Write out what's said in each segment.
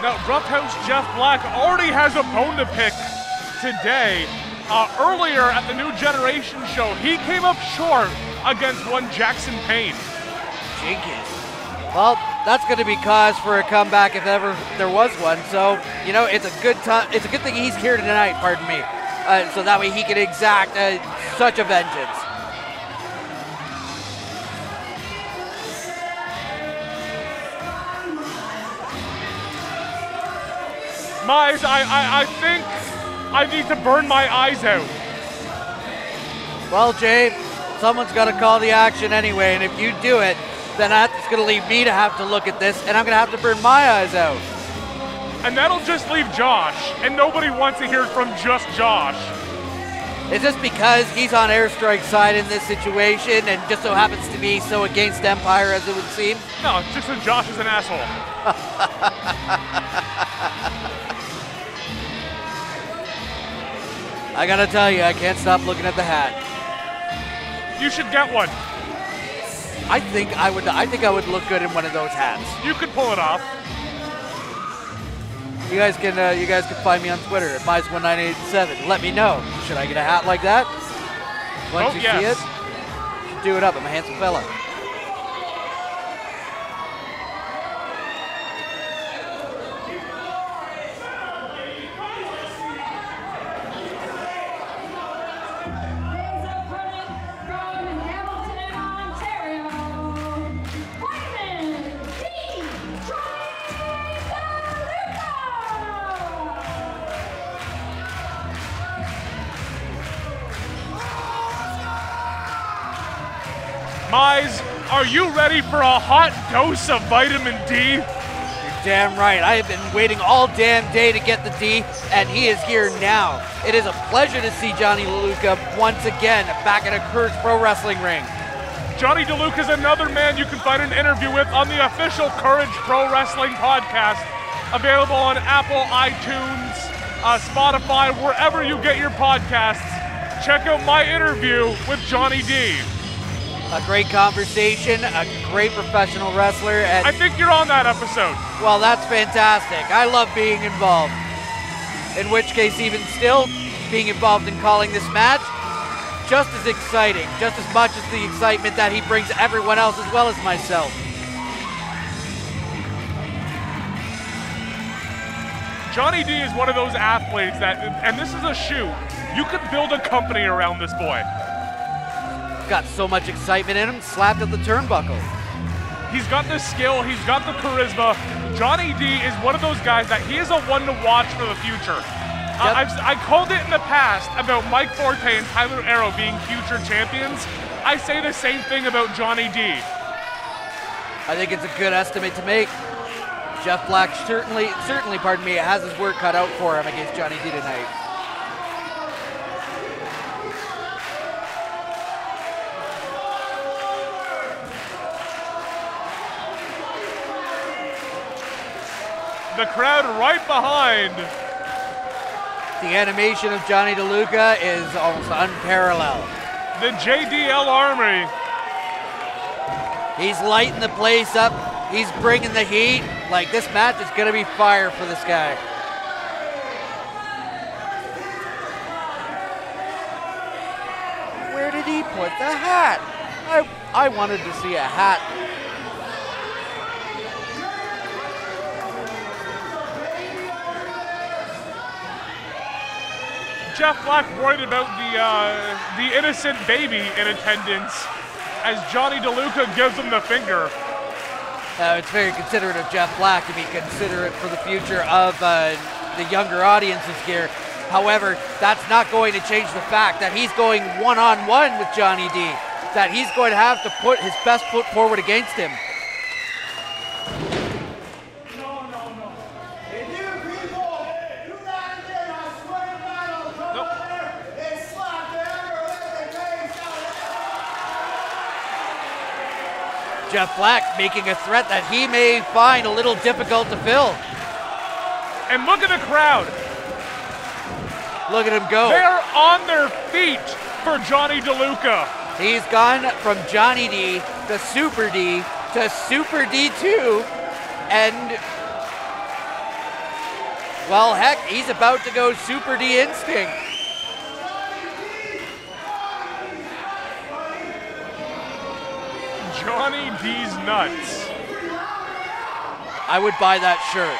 Now, Roughhouse Jeff Black already has a bone to pick today. Earlier at the New Generation show, he came up short against one Jackson Payne. Jenkins. Well, that's going to be cause for a comeback if ever there was one. So, you know, it's a good time. It's a good thing he's here tonight, pardon me. So that way he can exact such a vengeance. Mize, I think I need to burn my eyes out. Well, Jay, someone's got to call the action anyway, and if you do it, then that's going to leave me to have to look at this, and I'm going to have to burn my eyes out. And that'll just leave Josh, and nobody wants to hear from just Josh. Is this because he's on Airstrike's side in this situation and just so happens to be so against Empire as it would seem? No, it's just that Josh is an asshole. I gotta tell you, I can't stop looking at the hat. You should get one. I think I would look good in one of those hats. You could pull it off. You guys can find me on Twitter at Mize1987. Let me know. Should I get a hat like that? Once you see it, should do it up. I'm a handsome fella. Mize, are you ready for a hot dose of vitamin D? You're damn right. I have been waiting all damn day to get the D, and he is here now. It is a pleasure to see Johnny DeLuca once again back at a Courage Pro Wrestling ring. Johnny DeLuca is another man you can find an interview with on the official Courage Pro Wrestling podcast, available on Apple, iTunes, Spotify, wherever you get your podcasts. Check out my interview with Johnny D. A great conversation, a great professional wrestler. And I think you're on that episode. Well, that's fantastic. I love being involved. In which case, even still, being involved in calling this match, just as exciting, just as much as the excitement that he brings everyone else as well as myself. Johnny D is one of those athletes that, and this is a shoe, you could build a company around this boy. Got so much excitement in him, slapped at the turnbuckle. He's got the skill, he's got the charisma. Johnny D is one of those guys that he is a one to watch for the future. Yep. I called it in the past about Mike Forte and Tyler Arrow being future champions. I say the same thing about Johnny D. I think it's a good estimate to make. Jeff Black certainly, pardon me, has his work cut out for him against Johnny D tonight. The crowd right behind. The animation of Johnny DeLuca is almost unparalleled. The JDL Army. He's lighting the place up. He's bringing the heat. Like, this match is going to be fire for this guy. Where did he put the hat? I wanted to see a hat. Jeff Black worried about the innocent baby in attendance as Johnny DeLuca gives him the finger. It's very considerate of Jeff Black to be considerate for the future of the younger audiences here. However, that's not going to change the fact that he's going one-on-one with Johnny D, that he's going to have to put his best foot forward against him. Jeff Black making a threat that he may find a little difficult to fill. And look at the crowd. Look at him go. They're on their feet for Johnny DeLuca. He's gone from Johnny D to Super D to Super D2, and Well, heck, he's about to go Super D Instinct. Johnny D's nuts. I would buy that shirt.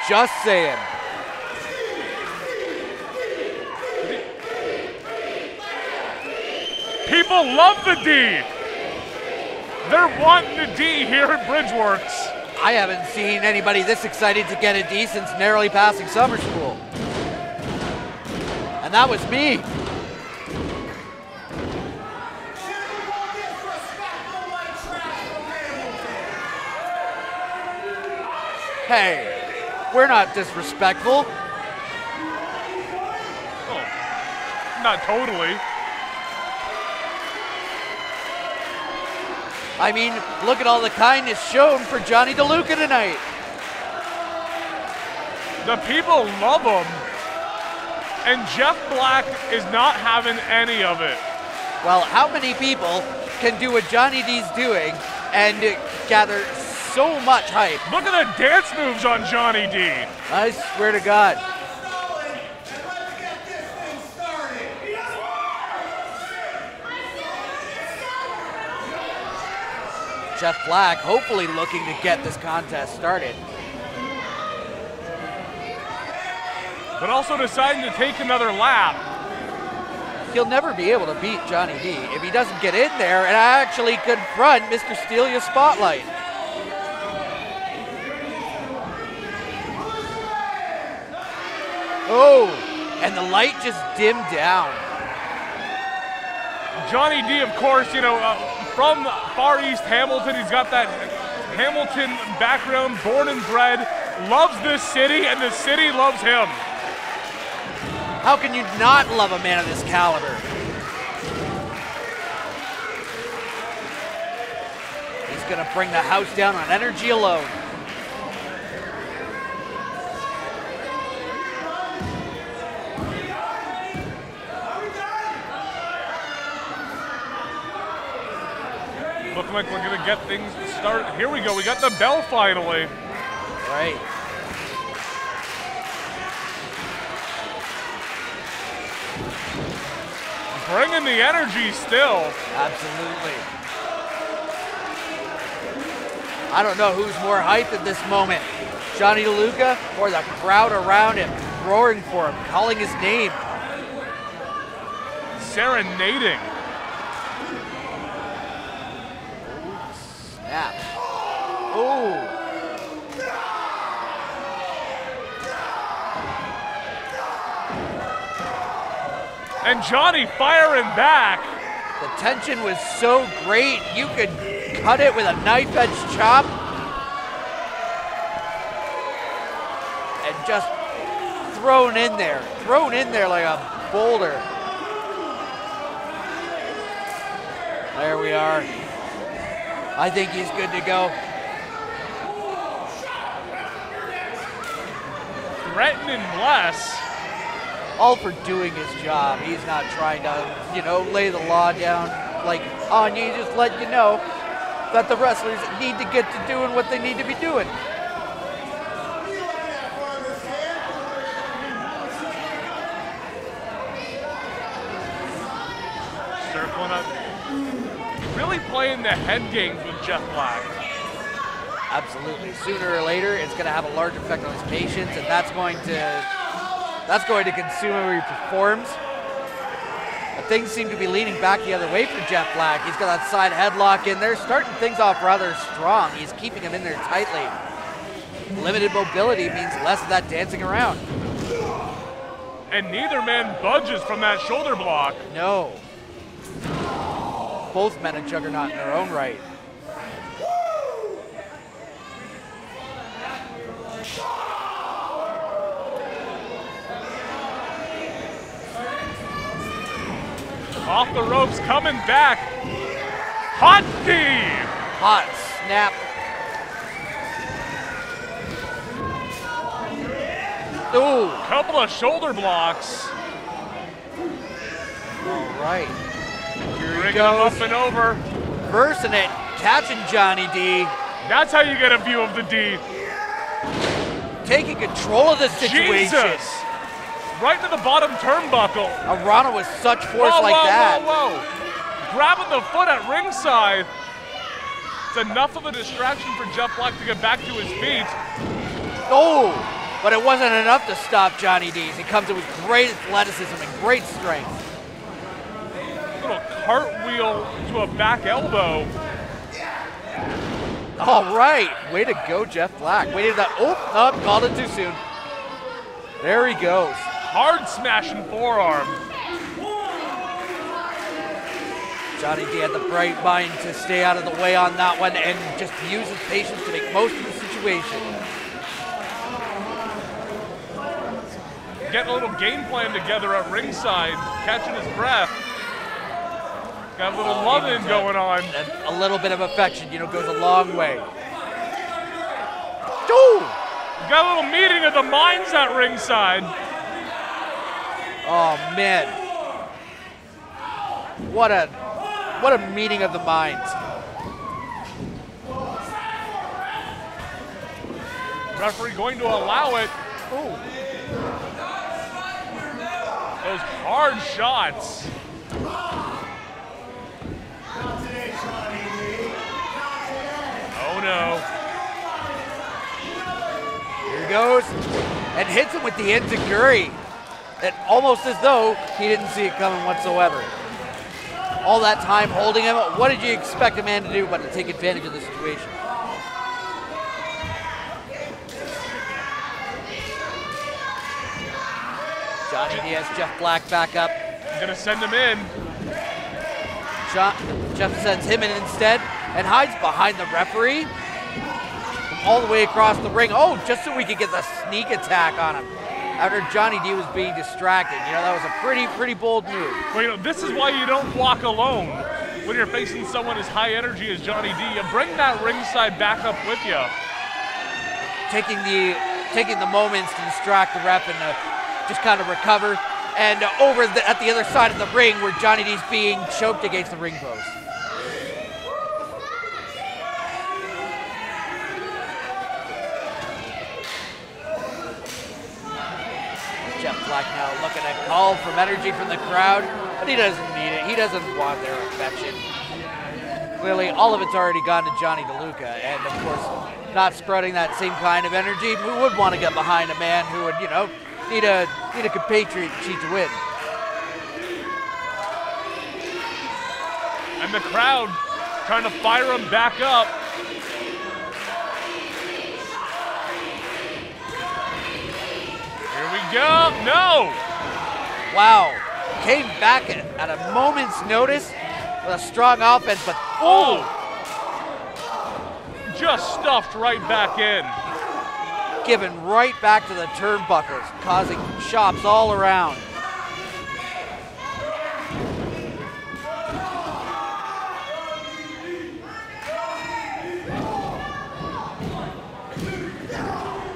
Just saying. People love the D. They're wanting the D here at Bridgeworks. I haven't seen anybody this excited to get a D since narrowly passing summer school. And that was me. Hey, we're not disrespectful. Oh, not totally. I mean, look at all the kindness shown for Johnny DeLuca tonight. The people love him, and Jeff Black is not having any of it. Well, how many people can do what Johnny D's doing and gather so much hype? Look at the dance moves on Johnny D. I swear to God. Jeff Black hopefully looking to get this contest started. But also deciding to take another lap. He'll never be able to beat Johnny D if he doesn't get in there and actually confront Mr. Stelia's spotlight. Oh, and the light just dimmed down. Johnny D, of course, you know, from Far East Hamilton, he's got that Hamilton background, born and bred, loves this city, and the city loves him. How can you not love a man of this caliber? He's gonna bring the house down on energy alone. Looking like we're gonna get things started. Here we go, we got the bell finally. Right. Bringing the energy still. Absolutely. I don't know who's more hyped at this moment, Johnny DeLuca or the crowd around him, roaring for him, calling his name. Serenading. Snap. Oh. And Johnny firing back. The tension was so great, you could cut it with a knife edge chop. And just thrown in there like a boulder. There we are. I think he's good to go. Threatening Bless. All for doing his job. He's not trying to, you know, lay the law down like on you. Just let you know that the wrestlers need to get to doing what they need to be doing. Circling up. Really playing the head games with Jeff Black. Absolutely. Sooner or later, it's going to have a large effect on his patience, and that's going to consume how he performs. But things seem to be leaning back the other way for Jeff Black. He's got that side headlock in there, starting things off rather strong. He's keeping him in there tightly. Limited mobility means less of that dancing around. And neither man budges from that shoulder block. No. Both men a juggernaut in their own right. Off the ropes, coming back. Hot D! Hot snap. Ooh. Couple of shoulder blocks. All right. Here he Bringing him goes. up and over. Versing it, catching Johnny D. That's how you get a view of the D. taking control of the situation. Jesus! Right to the bottom turnbuckle. Arana with such force like that. Whoa. Grabbing the foot at ringside. It's enough of a distraction for Jeff Black to get back to his feet. Oh, but it wasn't enough to stop Johnny D. He comes in with great athleticism and great strength. Little cartwheel to a back elbow. All right, way to go, Jeff Black. Waited that. Oh, called it too soon. There he goes. Hard smashing forearm. Johnny D had the bright mind to stay out of the way on that one and just use his patience to make most of the situation. Getting a little game plan together at ringside, catching his breath. Got a little loving going on. A little bit of affection, goes a long way. Ooh! Got a little meeting of the minds at ringside. Oh man. What a meeting of the minds. Referee going to allow it. Ooh. Those hard shots. Oh no. Here he goes. And hits him with the enziguri. It almost as though he didn't see it coming whatsoever. All that time holding him, what did you expect a man to do but to take advantage of the situation? Johnny D has Jeff Black back up. I'm gonna send him in. Jeff sends him in instead and hides behind the referee from all the way across the ring. Oh, just so we could get the sneak attack on him after Johnny D was being distracted. That was a pretty bold move. Well, this is why you don't walk alone when you're facing someone as high energy as Johnny D. You bring that ringside back up with you. Taking the moments to distract the ref and just kind of recover. And at the other side of the ring where Johnny D's being choked against the ring post. Jeff Black now looking to call from energy from the crowd, but he doesn't need it. He doesn't want their affection. Clearly, all of it's already gone to Johnny DeLuca, and of course, not spreading that same kind of energy. We would want to get behind a man who would, need a compatriot cheat to win. And the crowd trying to fire him back up. Here we go. No! Wow. Came back at a moment's notice with a strong offense, but just stuffed right back in. Given right back to the turnbuckles, causing chops all around.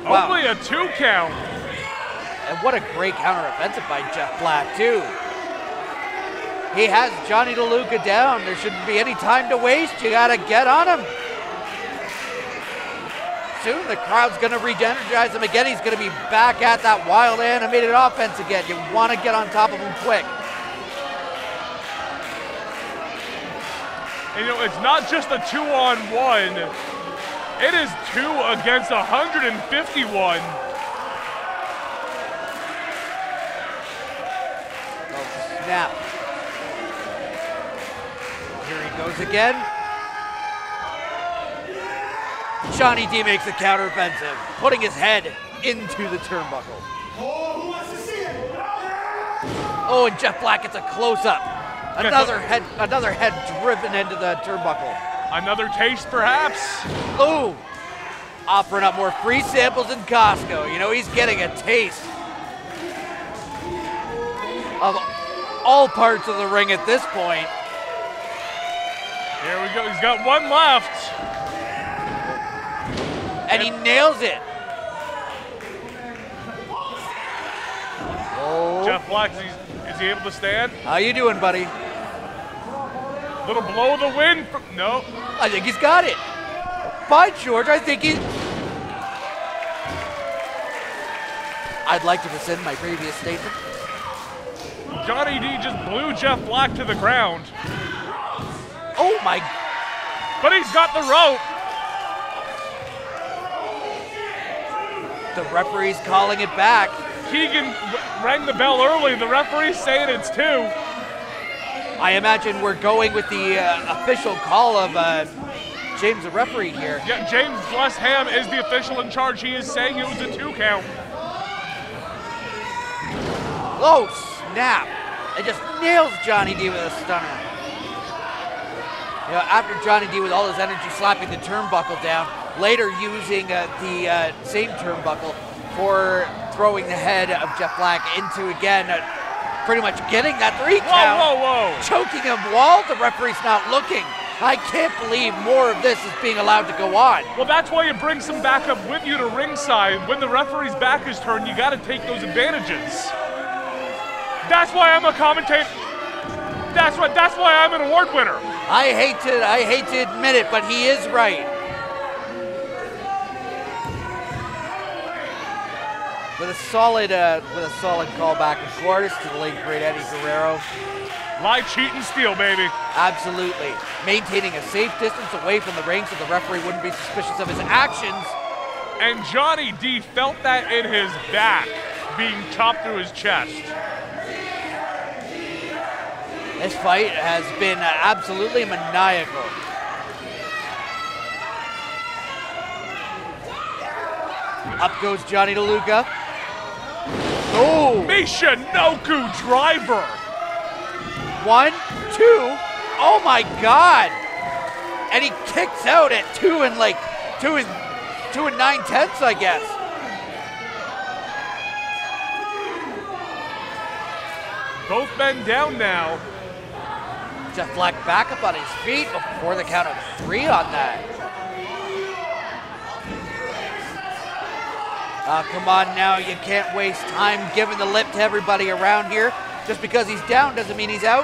Wow. Only a 2 count. And what a great counter-offensive by Jeff Black, too. He has Johnny DeLuca down. There shouldn't be any time to waste. You got to get on him. Soon the crowd's going to re-energize him again. He's going to be back at that wild animated offense again. You want to get on top of him quick. And it's not just a 2-on-1. It is 2 against 151. Oh, snap. Here he goes again. Johnny D makes a counteroffensive, putting his head into the turnbuckle. Oh, and Jeff Black gets a close-up. Another head driven into the turnbuckle. Another taste, perhaps. Oh, offering up more free samples in Costco. He's getting a taste of all parts of the ring at this point. Here we go. He's got one left. And he nails it. Oh. Jeff Black, is he able to stand? How you doing, buddy? Little blow of the wind. No. I think he's got it. By George, I think he... I'd like to rescind my previous statement. Johnny D just blew Jeff Black to the ground. Oh my. But he's got the rope. The referee's calling it back. Keegan rang the bell early. The referee's saying it's 2. I imagine we're going with the official call of James, the referee here. Yeah, James Blessham is the official in charge. He is saying it was a 2 count. Oh, snap. It just nails Johnny D with a stunner. You know, after Johnny D with all his energy slapping the turnbuckle down, later using the same turnbuckle for throwing the head of Jeff Black into, again, pretty much getting that 3 count. Whoa. Choking him while the referee's not looking. I can't believe more of this is being allowed to go on. Well, that's why you bring some backup with you to ringside. When the referee's back is turned, you got to take those advantages. That's why I'm a commentator. That's why I'm an award winner. I hate to admit it, but he is right. With a solid callback, of course, to the late great Eddie Guerrero. Lie, cheat, and steal, baby. Absolutely. Maintaining a safe distance away from the ring so the referee wouldn't be suspicious of his actions. And Johnny D felt that in his back, being chopped through his chest. This fight has been absolutely maniacal. Up goes Johnny DeLuca. Oh! Michinoku driver. 1, 2. Oh my God! And he kicks out at 2 and 9/10, I guess. Both men down now. Jeff Black back up on his feet before the count of 3 on that. Come on now, you can't waste time giving the lip to everybody around here. Just because he's down doesn't mean he's out.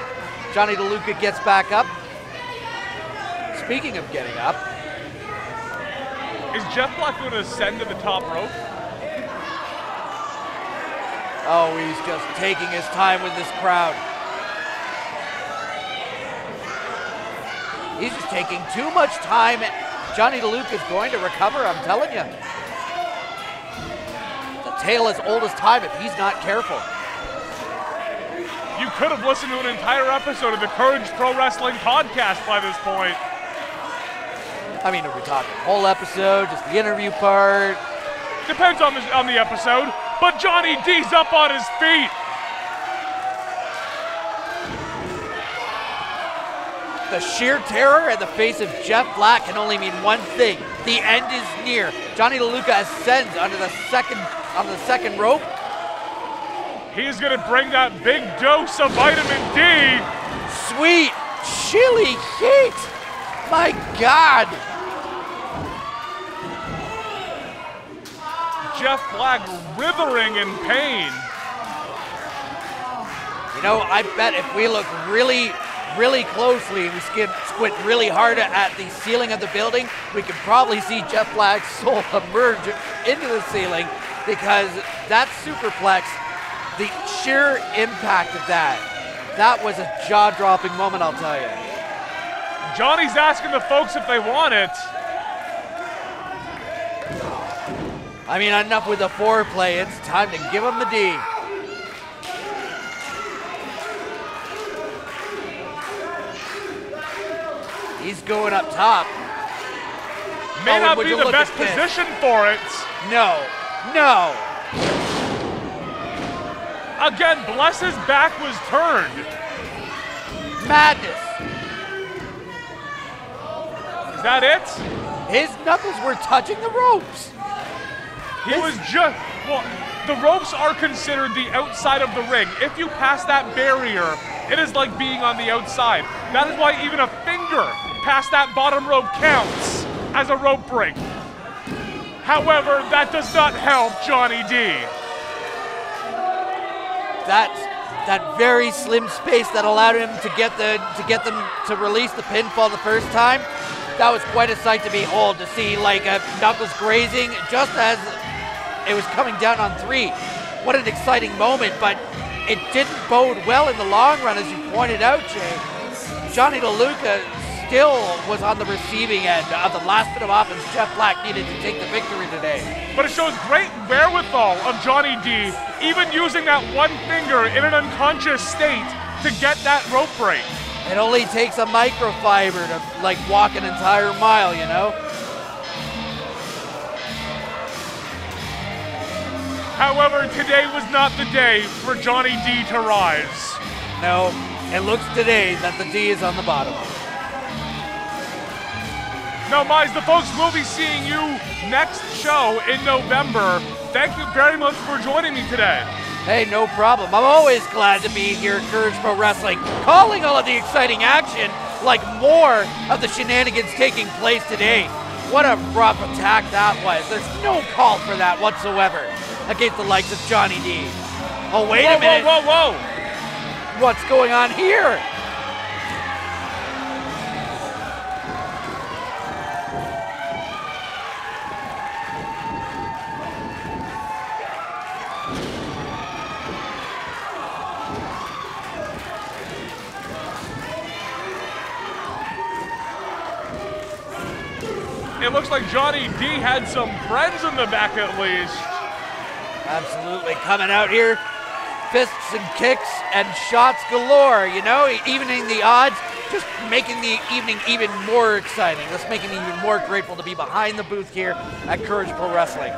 Johnny DeLuca gets back up. Speaking of getting up. Is Jeff Black going to ascend to the top rope? Oh, he's just taking his time with this crowd. He's just taking too much time. Johnny DeLuca is going to recover, I'm telling you. The tale as old as time if he's not careful. You could have listened to an entire episode of the Courage Pro Wrestling podcast by this point. I mean, are we talking whole episode, just the interview part? Depends on the episode, but Johnny D's up on his feet. The sheer terror in the face of Jeff Black can only mean one thing. The end is near. Johnny DeLuca ascends on the second rope. He's gonna bring that big dose of vitamin D. Sweet chili heat. My God. Jeff Black writhing in pain. You know, I bet if we look really closely, we squint really hard at the ceiling of the building, we can probably see Jeff Black's soul emerge into the ceiling, because that superplex, the sheer impact of that was a jaw-dropping moment, I'll tell you. Johnny's asking the folks if they want it. I mean, enough with the foreplay, it's time to give him the D. He's going up top. May not be the best position for it. No. Again, Bless's back was turned. Madness. Is that it? His knuckles were touching the ropes. Well, the ropes are considered the outside of the ring. If you pass that barrier, it is like being on the outside. That is why even a finger past that bottom rope counts as a rope break. However, that does not help Johnny D. That very slim space that allowed him to get them to release the pinfall the first time, that was quite a sight to behold, to see like knuckles grazing just as it was coming down on 3. what an exciting moment, but it didn't bode well in the long run, as you pointed out, Jay. Johnny DeLuca still was on the receiving end of the last bit of offense Jeff Black needed to take the victory today. But it shows great wherewithal of Johnny D, even using that one finger in an unconscious state to get that rope break. It only takes a microfiber to like walk an entire mile, you know? However, today was not the day for Johnny D to rise. No, it looks today that the D is on the bottom. Now, Mize, the folks will be seeing you next show in November. Thank you very much for joining me today. Hey, no problem. I'm always glad to be here at Courage Pro Wrestling, calling all of the exciting action, like more of the shenanigans taking place today. What a rough attack that was. There's no call for that whatsoever against the likes of Johnny D. Oh, wait a minute. Whoa. What's going on here? It looks like Johnny D had some friends in the back at least. Absolutely, coming out here, fists and kicks and shots galore, you know, evening the odds, just making the evening even more exciting. Just making me even more grateful to be behind the booth here at Courage Pro Wrestling.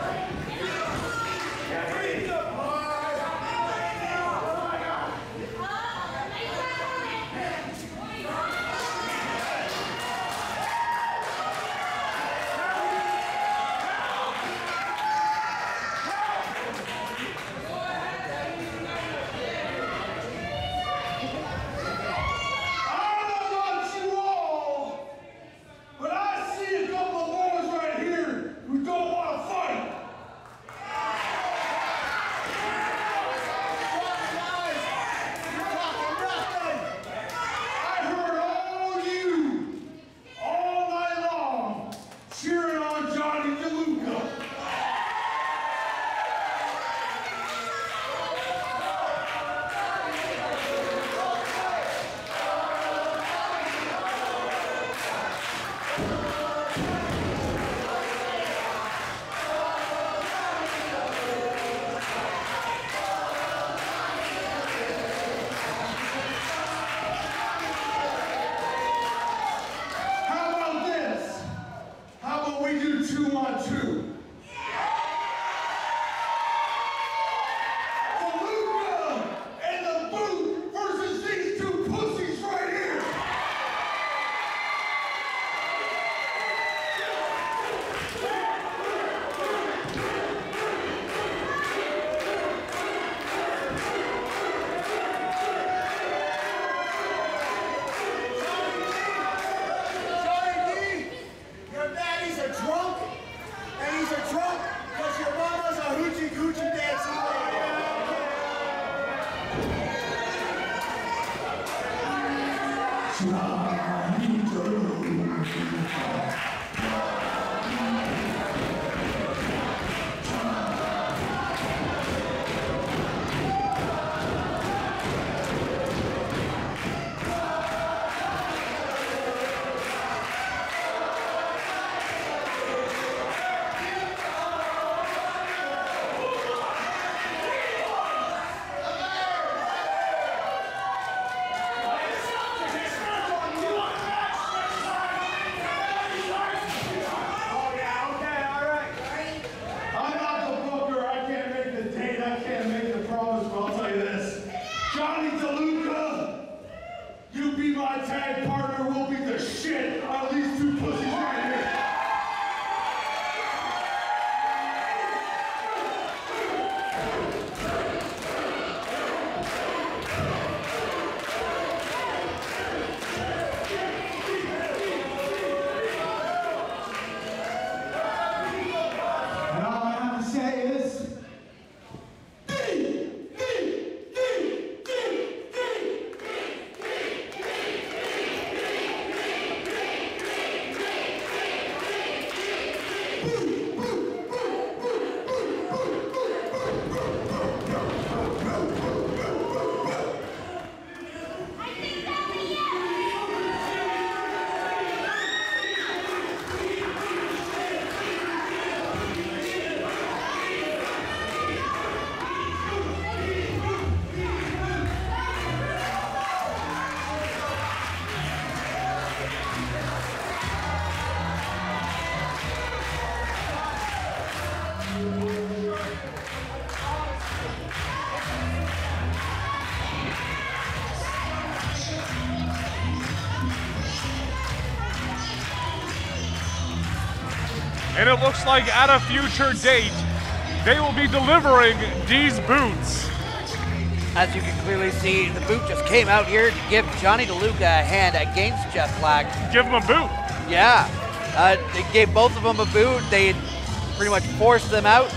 And it looks like at a future date, they will be delivering these boots. As you can clearly see, the boot just came out here to give Johnny DeLuca a hand against Jeff Black. Give him a boot. Yeah, they gave both of them a boot. They pretty much forced them out.